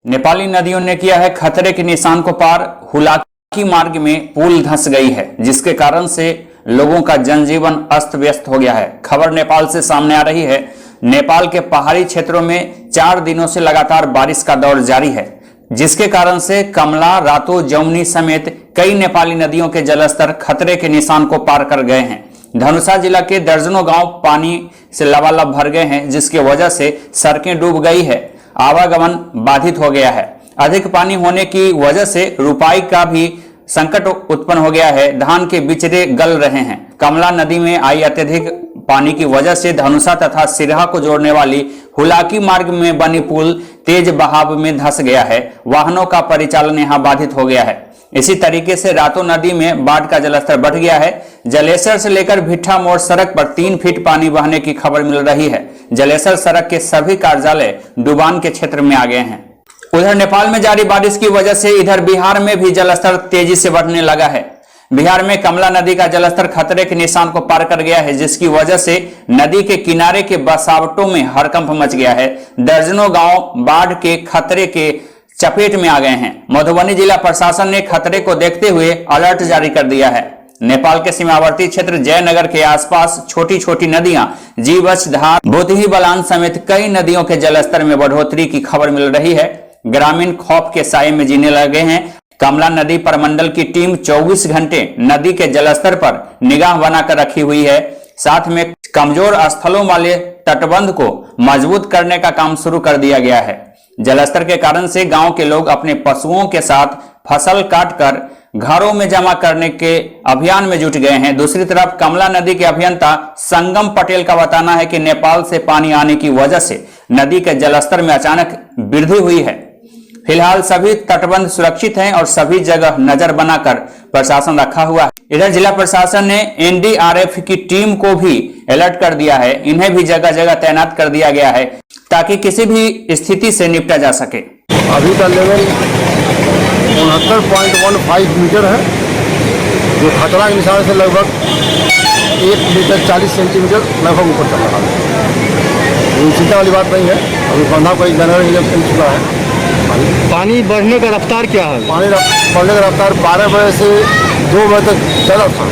नेपाली नदियों ने किया है खतरे के निशान को पार। हुलाकी मार्ग में पुल धंस गई है, जिसके कारण से लोगों का जनजीवन अस्त व्यस्त हो गया है। खबर नेपाल से सामने आ रही है। नेपाल के पहाड़ी क्षेत्रों में 4 दिनों से लगातार बारिश का दौर जारी है, जिसके कारण से कमला, रातो, जमुनी समेत कई नेपाली नदियों के जलस्तर खतरे के निशान को पार कर गए हैं। धनुषा जिला के दर्जनों गांव पानी से लबालब भर गए हैं, जिसकी वजह से सड़कें डूब गई है, आवागमन बाधित हो गया है। अधिक पानी होने की वजह से रुपाई का भी संकट उत्पन्न हो गया है। धान के बिचड़े गल रहे हैं। कमला नदी में आई अत्यधिक पानी की वजह से धनुषा तथा सिरहा को जोड़ने वाली हुलाकी मार्ग में बनी पुल तेज बहाव में धंस गया है। वाहनों का परिचालन यहां बाधित हो गया है। इसी तरीके से रातो नदी में बाढ़ का जलस्तर बढ़ गया है। जलेसर से लेकर भिट्ठा मोड़ सड़क पर 3 फीट पानी बहने की खबर मिल रही है। जलेसर सड़क के सभी कार्यालय डुबान के क्षेत्र में आ गए हैं। उधर नेपाल में जारी बारिश की वजह से इधर बिहार में भी जलस्तर तेजी से बढ़ने लगा है। बिहार में कमला नदी का जलस्तर खतरे के निशान को पार कर गया है, जिसकी वजह से नदी के किनारे के बसावटों में हड़कंप मच गया है। दर्जनों गांव बाढ़ के खतरे के चपेट में आ गए हैं। मधुबनी जिला प्रशासन ने खतरे को देखते हुए अलर्ट जारी कर दिया है। नेपाल के सीमावर्ती क्षेत्र जयनगर के आसपास छोटी छोटी नदियां जीवछ, धार, भोतही, बलान समेत कई नदियों के जलस्तर में बढ़ोतरी की खबर मिल रही है। ग्रामीण खौफ के साए में जीने लगे हैं। कमला नदी प्रमंडल की टीम 24 घंटे नदी के जलस्तर पर निगाह बनाकर रखी हुई है। साथ में कमजोर स्थलों वाले तटबंध को मजबूत करने का काम शुरू कर दिया गया है। जलस्तर के कारण से गांव के लोग अपने पशुओं के साथ फसल काटकर घरों में जमा करने के अभियान में जुट गए हैं। दूसरी तरफ कमला नदी के अभियंता संगम पटेल का बताना है कि नेपाल से पानी आने की वजह से नदी के जलस्तर में अचानक वृद्धि हुई है। फिलहाल सभी तटबंध सुरक्षित हैं और सभी जगह नजर बनाकर प्रशासन रखा हुआ है। इधर जिला प्रशासन ने एनडीआरएफ की टीम को भी अलर्ट कर दिया है। इन्हें भी जगह जगह तैनात कर दिया गया है ताकि किसी भी स्थिति से निपटा जा सके। अभी का लेवल 69.15 मीटर है, जो खतरा के निशान से लगभग 1 मीटर 40 सेंटीमीटर लगभग ऊपर चल रहा है। चिंता वाली बात नहीं है। अभी बंधा को 1 जनवरी चल चुका है। पानी बढ़ने का रफ्तार क्या है? पानी बढ़ने का रफ्तार 12 बजे से 2 बजे तक चला था,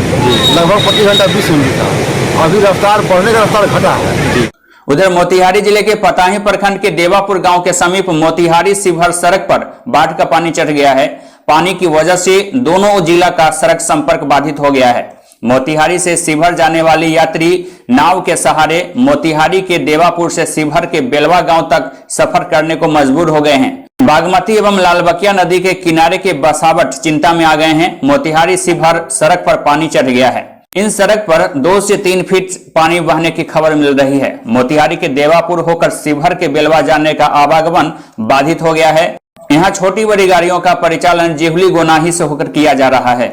लगभग प्रति घंटा 20 मिनट था। अभी रफ्तार बढ़ने का रफ्तार घटा है। उधर मोतिहारी जिले के पताही प्रखंड के देवापुर गांव के समीप मोतिहारी शिवहर सड़क पर बाढ़ का पानी चढ़ गया है। पानी की वजह से दोनों जिला का सड़क संपर्क बाधित हो गया है। मोतिहारी से शिवहर जाने वाली यात्री नाव के सहारे मोतिहारी के देवापुर से शिवहर के बेलवा गांव तक सफर करने को मजबूर हो गए हैं। बागमती एवं लालबकिया नदी के किनारे के बसावट चिंता में आ गए हैं। मोतिहारी शिवहर सड़क पर पानी चढ़ गया है। इन सड़क पर 2 से 3 फीट पानी बहने की खबर मिल रही है। मोतिहारी के देवापुर होकर शिवहर के बेलवा जाने का आवागमन बाधित हो गया है। यहाँ छोटी बड़ी गाड़ियों का परिचालन जिहुली गोनाही से होकर किया जा रहा है।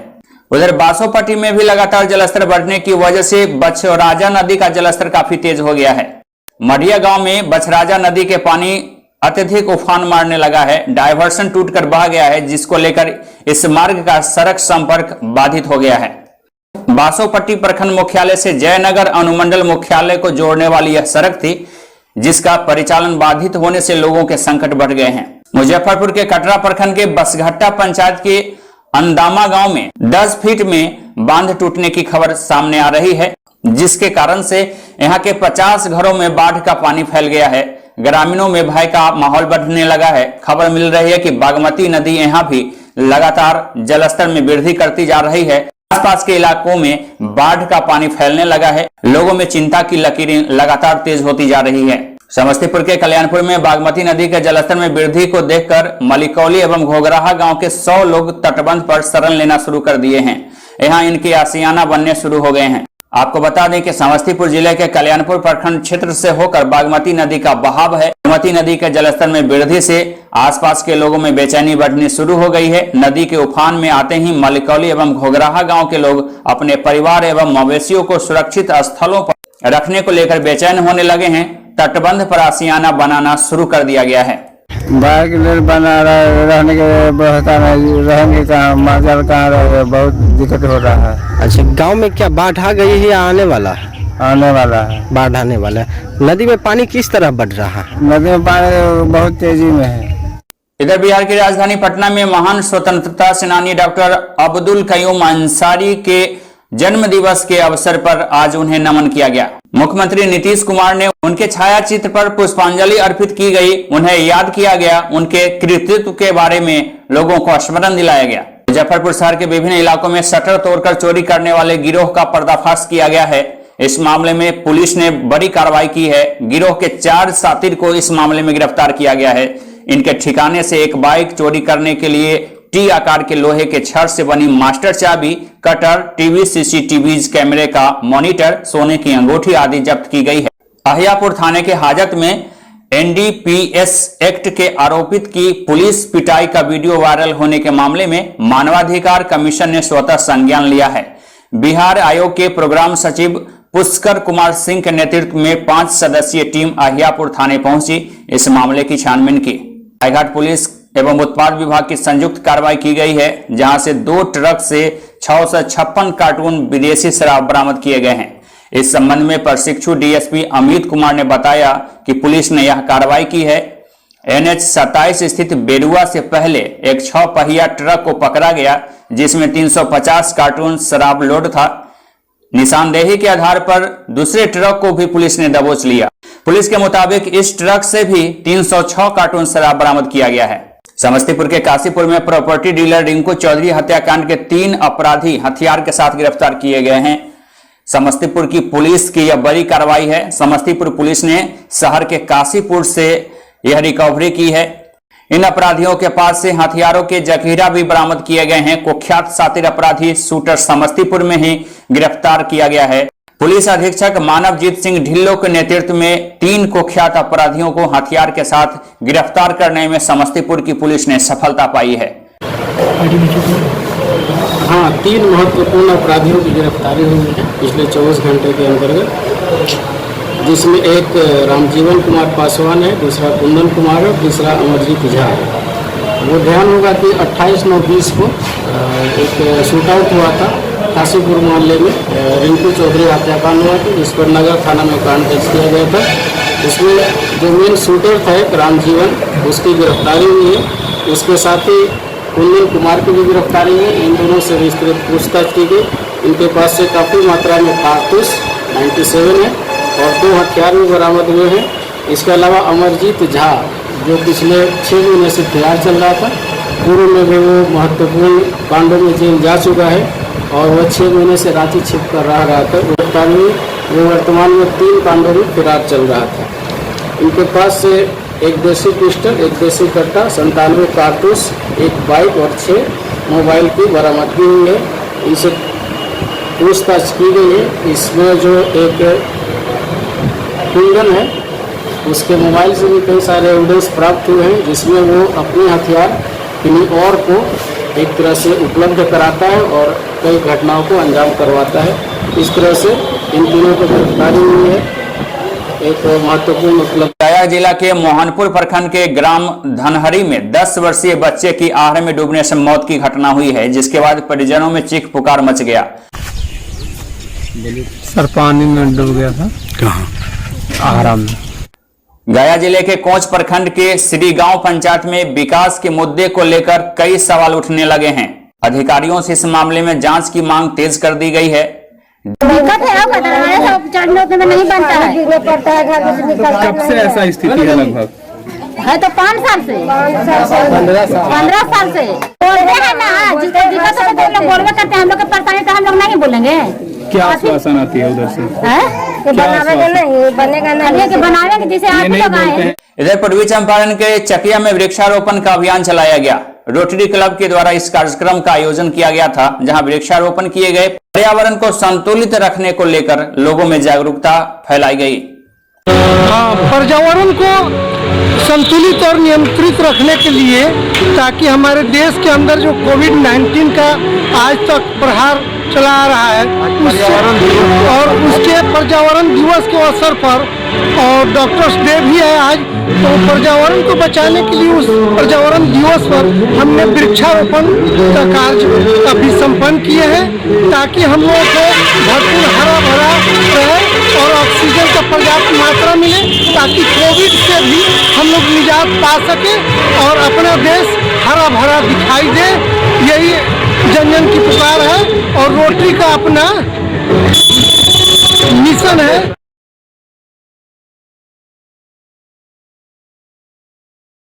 उधर बासोपट्टी में भी लगातार जलस्तर बढ़ने की वजह से बछराजा नदी का जलस्तर काफी तेज हो गया है। मढ़िया गांव में बछराजा नदी के पानी अत्यधिक उफान मारने लगा है। डायवर्सन टूटकर बह गया है, जिसको लेकर इस मार्ग का सड़क संपर्क बाधित हो गया है। बासोपट्टी प्रखंड मुख्यालय से जयनगर अनुमंडल मुख्यालय को जोड़ने वाली यह सड़क थी, जिसका परिचालन बाधित होने से लोगों के संकट बढ़ गए हैं। मुजफ्फरपुर के कटरा प्रखंड के बसघट्टा पंचायत के अंदामा गांव में 10 फीट में बांध टूटने की खबर सामने आ रही है, जिसके कारण से यहां के 50 घरों में बाढ़ का पानी फैल गया है। ग्रामीणों में भय का माहौल बढ़ने लगा है। खबर मिल रही है कि बागमती नदी यहां भी लगातार जलस्तर में वृद्धि करती जा रही है। आसपास के इलाकों में बाढ़ का पानी फैलने लगा है। लोगों में चिंता की लकीरें लगातार तेज होती जा रही है। समस्तीपुर के कल्याणपुर में बागमती नदी के जलस्तर में वृद्धि को देखकर मलिकौली एवं घोगराहा गांव के 100 लोग तटबंध पर शरण लेना शुरू कर दिए हैं। यहां इनके आशियाना बनने शुरू हो गए हैं। आपको बता दें कि समस्तीपुर जिले के कल्याणपुर प्रखंड क्षेत्र से होकर बागमती नदी का बहाव है। बागमती नदी के जलस्तर में वृद्धि से आसपास के लोगों में बेचैनी बढ़नी शुरू हो गई है। नदी के उफान में आते ही मलिकौली एवं घोगराहा गांव के लोग अपने परिवार एवं मवेशियों को सुरक्षित स्थलों पर रखने को लेकर बेचैन होने लगे हैं। तटबंध पर आशियाना बनाना शुरू कर दिया गया है। बाढ़ के लिए बना रहने के व्यवस्था नहीं, रहेंगे कहाँ, मार्जल कहाँ रहे, बहुत दिक्कत हो रहा है। अच्छा, गांव में क्या बाढ़ आ गई है या आने वाला है? आने वाला है। बाढ़ आने वाला है। नदी में पानी किस तरह बढ़ रहा है? नदी में पानी बहुत तेजी में है। इधर बिहार की राजधानी पटना में महान स्वतंत्रता सेनानी डॉक्टर अब्दुल कयूम अंसारी के जन्म दिवस के अवसर पर आज उन्हें नमन किया गया। मुख्यमंत्री नीतीश कुमार ने उनके छाया चित्र पर पुष्पांजलि अर्पित की गई, उन्हें याद किया गया, उनके कृतित्व के बारे में लोगों को स्मरण दिलाया गया। मुजफ्फरपुर शहर के विभिन्न इलाकों में शटर तोड़कर चोरी करने वाले गिरोह का पर्दाफाश किया गया है। इस मामले में पुलिस ने बड़ी कार्रवाई की है। गिरोह के 4 साथी को इस मामले में गिरफ्तार किया गया है। इनके ठिकाने से एक बाइक चोरी करने के लिए टी आकार के लोहे के छड़ से बनी मास्टर चाबी, कटर, टीवी, सीसीटीवी कैमरे का मॉनिटर, सोने की अंगूठी आदि जब्त की गई है। अहियापुर थाने के हाजत में एनडीपीएस एक्ट के आरोपित की पुलिस पिटाई का वीडियो वायरल होने के मामले में मानवाधिकार कमीशन ने स्वतः संज्ञान लिया है। बिहार आयोग के प्रोग्राम सचिव पुष्कर कुमार सिंह के नेतृत्व में 5 सदस्यीय टीम अहियापुर थाने पहुंची इस मामले की छानबीन की। रायघाट पुलिस एवं उत्पाद विभाग की संयुक्त कार्रवाई की गई है, जहां से 2 ट्रक से 656 कार्टून विदेशी शराब बरामद किए गए हैं। इस संबंध में प्रशिक्षु डीएसपी अमित कुमार ने बताया कि पुलिस ने यह कार्रवाई की है। NH 27 स्थित बेरुआ से पहले एक 6 पहिया ट्रक को पकड़ा गया, जिसमें 350 कार्टून शराब लोड था। निशानदेही के आधार पर दूसरे ट्रक को भी पुलिस ने दबोच लिया। पुलिस के मुताबिक इस ट्रक से भी 306 कार्टून शराब बरामद किया गया है। समस्तीपुर के काशीपुर में प्रॉपर्टी डीलर रिंकू चौधरी हत्याकांड के 3 अपराधी हथियार के साथ गिरफ्तार किए गए हैं। समस्तीपुर की पुलिस की यह बड़ी कार्रवाई है। समस्तीपुर पुलिस ने शहर के काशीपुर से यह रिकवरी की है। इन अपराधियों के पास से हथियारों के जखीरा भी बरामद किए गए हैं। कुख्यात शातिर अपराधी शूटर समस्तीपुर में ही गिरफ्तार किया गया है। पुलिस अधीक्षक मानवजीत सिंह ढिल्लो के नेतृत्व में 3 कुख्यात अपराधियों को हथियार के साथ गिरफ्तार करने में समस्तीपुर की पुलिस ने सफलता पाई है। हाँ, 3 महत्वपूर्ण अपराधियों की गिरफ्तारी हुई है पिछले 24 घंटे के अंतर्गत, जिसमें एक रामजीवन कुमार पासवान है, दूसरा कुंदन कुमार है, तीसरा अमरजीत झा है। वो ध्यान होगा कि 28/9/20 को एक शूटआउट हुआ था काशीपुर मोहल्ले में। रिंकू चौधरी हत्याकांड हुआ था, जिस पर नगर थाना में कांड दर्ज किया गया था। इसमें जो मेन शूटर था एक रामजीवन, उसकी गिरफ्तारी हुई है। उसके साथ ही कुंदन कुमार की भी गिरफ्तारी है। इन दोनों से विस्तृत पूछताछ की गई। इनके पास से काफ़ी मात्रा में कारतूस 97 है और 2 हथियार भी बरामद हुए हैं। इसके अलावा अमरजीत झा, जो पिछले 6 महीने से फरार चल रहा था, पूर्व में भी वो महत्वपूर्ण कांडों में जेल जा चुका है और वह 6 महीने से रांची छिप कर रहा था। गिरफ्तारी में वो वर्तमान में 3 कांडों में फरार चल रहा था। इनके पास से एक देसी पिस्टल, एक देसी कट्टा, 97 कारतूस, एक बाइक और 6 मोबाइल की बरामदगी हुई है। इनसे पूछताछ की गई है। इसमें जो एक कुंदन है, उसके मोबाइल से भी कई सारे एविडेंस प्राप्त हुए हैं, जिसमें वो अपने हथियार किन्हीं और को एक तरह से उपलब्ध कराता है और कई घटनाओं को अंजाम करवाता है। इस तरह से इन तीनों को गिरफ्तारी हुई है। एक महत्वपूर्ण उपलब्धि। गया जिला के मोहनपुर प्रखंड के ग्राम धनहरी में 10 वर्षीय बच्चे की आहर में डूबने से मौत की घटना हुई है, जिसके बाद परिजनों में चीख पुकार मच गया। सर पानी में डूब गया था। कहाँ? आहरा में। गया जिले के कोंच प्रखंड के श्री गांव पंचायत में विकास के मुद्दे को लेकर कई सवाल उठने लगे हैं। अधिकारियों से इस मामले में जांच की मांग तेज कर दी गई है। दिक्कत है, सब चढ़ने उतने में नहीं बनता है। कब से ऐसा स्थिति है? लगभग है तो 5 साल से 15 साल से बोलते हैं ना। जिसको दिक्कत है तो लोग बोलवे करते हैं। हम लोग के परेशानी तो हम लोग नहीं बोलेंगे। क्या आश्वासन आती है उधर से? बनावेगा नहीं, बनेगा नहीं, कि बनावेंगे जैसे आप लोग आए। इधर पूर्वी चंपारण के चकिया में वृक्षारोपण का अभियान चलाया गया। रोटरी क्लब के द्वारा इस कार्यक्रम का आयोजन किया गया था, जहां वृक्षारोपण किए गए। पर्यावरण को संतुलित रखने को लेकर लोगों में जागरूकता फैलाई गई। पर्यावरण को संतुलित और नियंत्रित रखने के लिए, ताकि हमारे देश के अंदर जो कोविड-19 का आज तक प्रहार चला आ रहा है, और उसके पर्यावरण दिवस के अवसर पर, और डॉक्टर्स डे भी है आज, तो पर्यावरण को बचाने के लिए उस पर्यावरण दिवस पर हमने वृक्षारोपण का कार्य अभी संपन्न किए हैं, ताकि हम लोगों को भरपूर हरा भरा रहे और ऑक्सीजन का पर्याप्त मात्रा मिले, ताकि कोविड से भी हम लोग निजात राहत पा सके और अपना देश हरा भरा दिखाई दे। यही जन जन की पुकार है और रोटरी का अपना मिशन है।